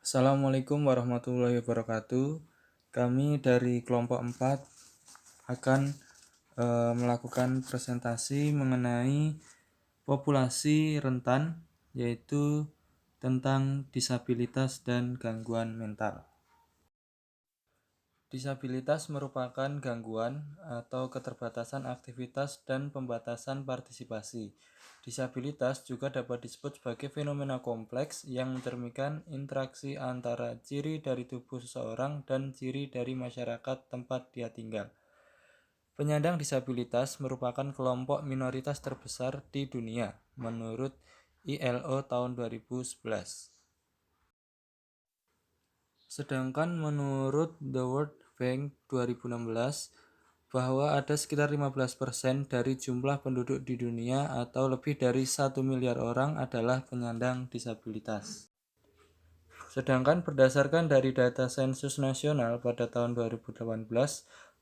Assalamualaikum warahmatullahi wabarakatuh. Kami dari kelompok 4 akan melakukan presentasi mengenai populasi rentan, yaitu tentang disabilitas dan gangguan mental. Disabilitas merupakan gangguan atau keterbatasan aktivitas dan pembatasan partisipasi. Disabilitas juga dapat disebut sebagai fenomena kompleks yang mencerminkan interaksi antara ciri dari tubuh seseorang dan ciri dari masyarakat tempat dia tinggal. Penyandang disabilitas merupakan kelompok minoritas terbesar di dunia menurut ILO tahun 2011. Sedangkan menurut The World Bank 2016 bahwa ada sekitar 15% dari jumlah penduduk di dunia atau lebih dari 1 miliar orang adalah penyandang disabilitas. Sedangkan berdasarkan dari data sensus nasional pada tahun 2018,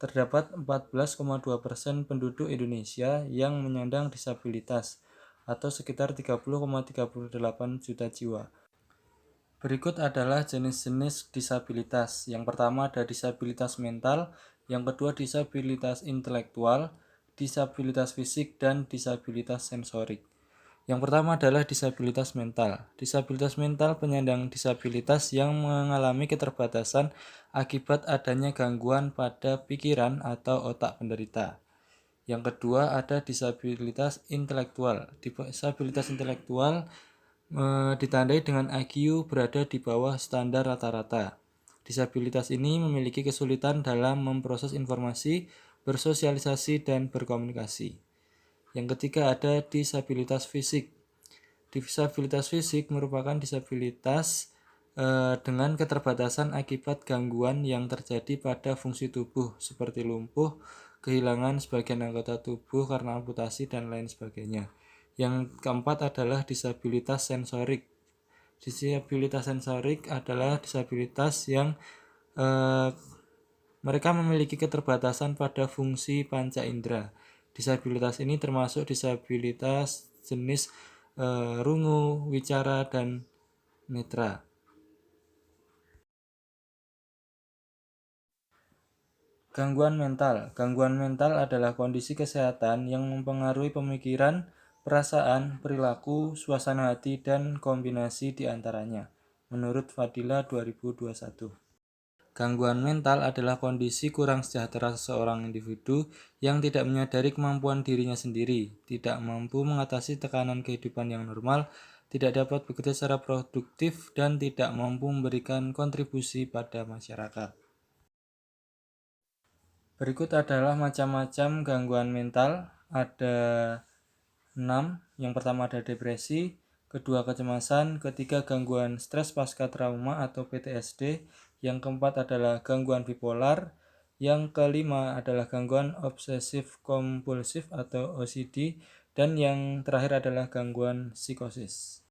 terdapat 14,2% penduduk Indonesia yang menyandang disabilitas atau sekitar 30,38 juta jiwa. Berikut adalah jenis-jenis disabilitas. Yang pertama ada disabilitas mental, yang kedua disabilitas intelektual, disabilitas fisik, dan disabilitas sensorik. Yang pertama adalah disabilitas mental. Disabilitas mental penyandang disabilitas yang mengalami keterbatasan akibat adanya gangguan pada pikiran atau otak penderita. Yang kedua ada disabilitas intelektual. Disabilitas intelektual ditandai dengan IQ berada di bawah standar rata-rata. Disabilitas ini memiliki kesulitan dalam memproses informasi, bersosialisasi, dan berkomunikasi. Yang ketiga ada disabilitas fisik. Disabilitas fisik merupakan disabilitas dengan keterbatasan akibat gangguan yang terjadi pada fungsi tubuh seperti lumpuh, kehilangan sebagian anggota tubuh karena amputasi, dan lain sebagainya. Yang keempat adalah disabilitas sensorik. Disabilitas sensorik adalah disabilitas yang mereka memiliki keterbatasan pada fungsi panca indera. Disabilitas ini termasuk disabilitas jenis rungu, wicara, dan netra. Gangguan mental. Gangguan mental adalah kondisi kesehatan yang mempengaruhi pemikiran, perasaan, perilaku, suasana hati, dan kombinasi di antaranya. Menurut Fadila 2021. Gangguan mental adalah kondisi kurang sejahtera seseorang individu yang tidak menyadari kemampuan dirinya sendiri, tidak mampu mengatasi tekanan kehidupan yang normal, tidak dapat bekerja secara produktif, dan tidak mampu memberikan kontribusi pada masyarakat. Berikut adalah macam-macam gangguan mental. Ada 6. Yang pertama ada depresi, kedua kecemasan, ketiga gangguan stres pasca trauma atau PTSD, yang keempat adalah gangguan bipolar, yang kelima adalah gangguan obsesif kompulsif atau OCD, dan yang terakhir adalah gangguan psikosis.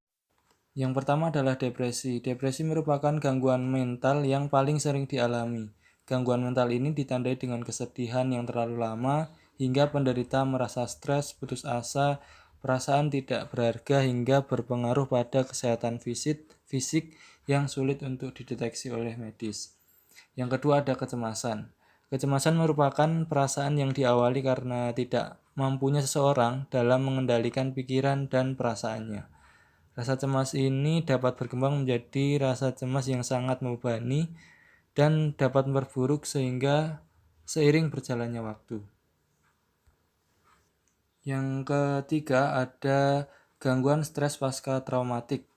Yang pertama adalah depresi. Depresi merupakan gangguan mental yang paling sering dialami. Gangguan mental ini ditandai dengan kesedihan yang terlalu lama hingga penderita merasa stres, putus asa, perasaan tidak berharga, hingga berpengaruh pada kesehatan fisik yang sulit untuk dideteksi oleh medis. Yang kedua ada kecemasan. Kecemasan merupakan perasaan yang diawali karena tidak mampunya seseorang dalam mengendalikan pikiran dan perasaannya. Rasa cemas ini dapat berkembang menjadi rasa cemas yang sangat membebani dan dapat memperburuk sehingga seiring berjalannya waktu. Yang ketiga ada gangguan stres pasca traumatik.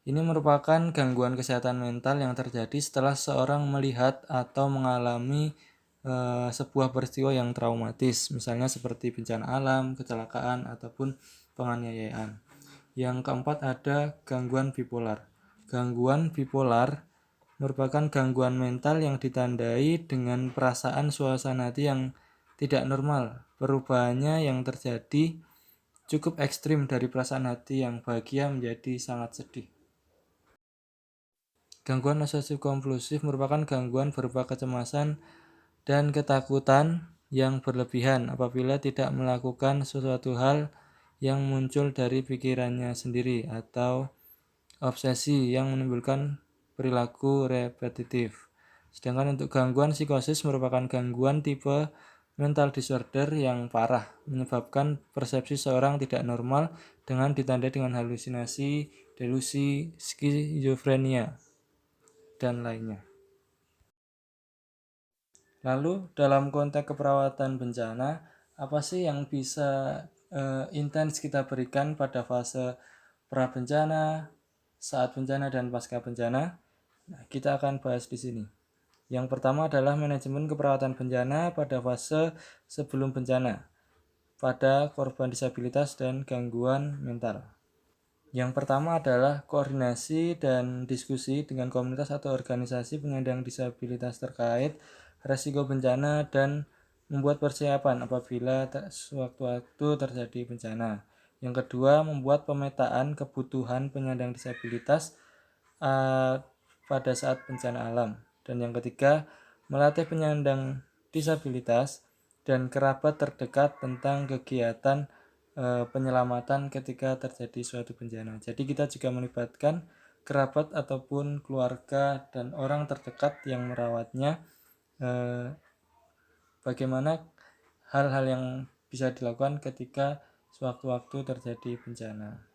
Ini merupakan gangguan kesehatan mental yang terjadi setelah seorang melihat atau mengalami sebuah peristiwa yang traumatis, misalnya seperti bencana alam, kecelakaan, ataupun penganiayaan. Yang keempat ada gangguan bipolar. Gangguan bipolar merupakan gangguan mental yang ditandai dengan perasaan suasana hati yang tidak normal. Perubahannya yang terjadi cukup ekstrim dari perasaan hati yang bahagia menjadi sangat sedih. Gangguan obsesif kompulsif merupakan gangguan berupa kecemasan dan ketakutan yang berlebihan apabila tidak melakukan sesuatu hal yang muncul dari pikirannya sendiri, atau obsesi yang menimbulkan perilaku repetitif. Sedangkan untuk gangguan psikosis merupakan gangguan tipe mental disorder yang parah, menyebabkan persepsi seorang tidak normal dengan ditandai dengan halusinasi, delusi, skizofrenia, dan lainnya. Lalu dalam konteks keperawatan bencana, apa sih yang bisa intens kita berikan pada fase pra bencana, saat bencana, dan pasca bencana? Nah, kita akan bahas di sini. Yang pertama adalah manajemen keperawatan bencana pada fase sebelum bencana pada korban disabilitas dan gangguan mental. Yang pertama adalah koordinasi dan diskusi dengan komunitas atau organisasi penyandang disabilitas terkait resiko bencana dan membuat persiapan apabila sewaktu-waktu terjadi bencana. Yang kedua, membuat pemetaan kebutuhan penyandang disabilitas pada saat bencana alam. Dan yang ketiga, melatih penyandang disabilitas dan kerabat terdekat tentang kegiatan penyelamatan ketika terjadi suatu bencana. Jadi kita juga melibatkan kerabat ataupun keluarga dan orang terdekat yang merawatnya. Bagaimana hal-hal yang bisa dilakukan ketika sewaktu-waktu terjadi bencana.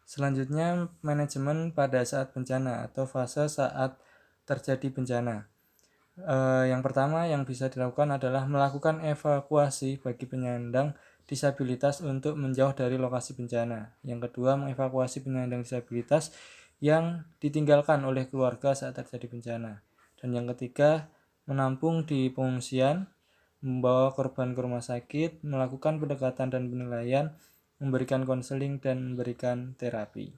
Selanjutnya, manajemen pada saat bencana atau fase saat terjadi bencana. Yang pertama yang bisa dilakukan adalah melakukan evakuasi bagi penyandang disabilitas untuk menjauh dari lokasi bencana. Yang kedua, mengevakuasi penyandang disabilitas yang ditinggalkan oleh keluarga saat terjadi bencana. Dan yang ketiga, menampung di pengungsian, membawa korban ke rumah sakit, melakukan pendekatan dan penilaian, memberikan konseling, dan memberikan terapi.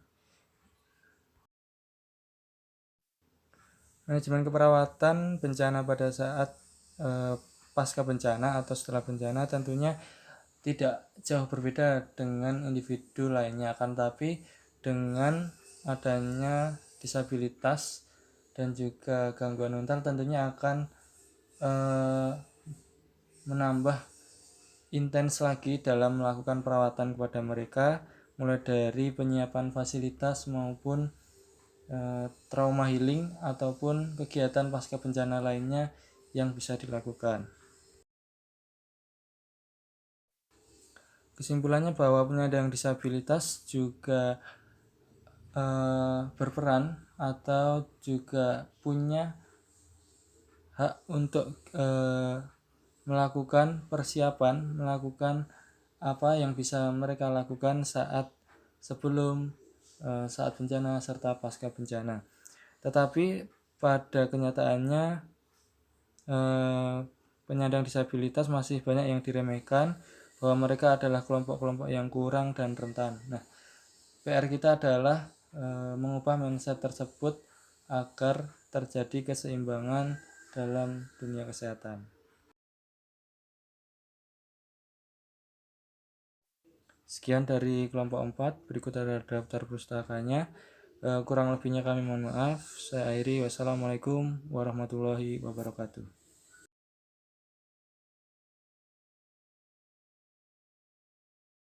Manajemen keperawatan bencana pada saat pasca bencana atau setelah bencana tentunya tidak jauh berbeda dengan individu lainnya, akan tapi dengan adanya disabilitas dan juga gangguan mental tentunya akan menambah intens lagi dalam melakukan perawatan kepada mereka, mulai dari penyiapan fasilitas maupun trauma healing ataupun kegiatan pasca bencana lainnya yang bisa dilakukan. Kesimpulannya bahwa penyandang disabilitas juga berperan atau juga punya hak untuk melakukan persiapan, melakukan apa yang bisa mereka lakukan saat sebelum, saat bencana, serta pasca bencana. Tetapi pada kenyataannya penyandang disabilitas masih banyak yang diremehkan, bahwa mereka adalah kelompok-kelompok yang kurang dan rentan. Nah, PR kita adalah mengubah mindset tersebut agar terjadi keseimbangan dalam dunia kesehatan. Sekian dari kelompok 4, berikut adalah daftar pustakanya. Kurang lebihnya kami mohon maaf. Saya Airi, wassalamualaikum warahmatullahi wabarakatuh.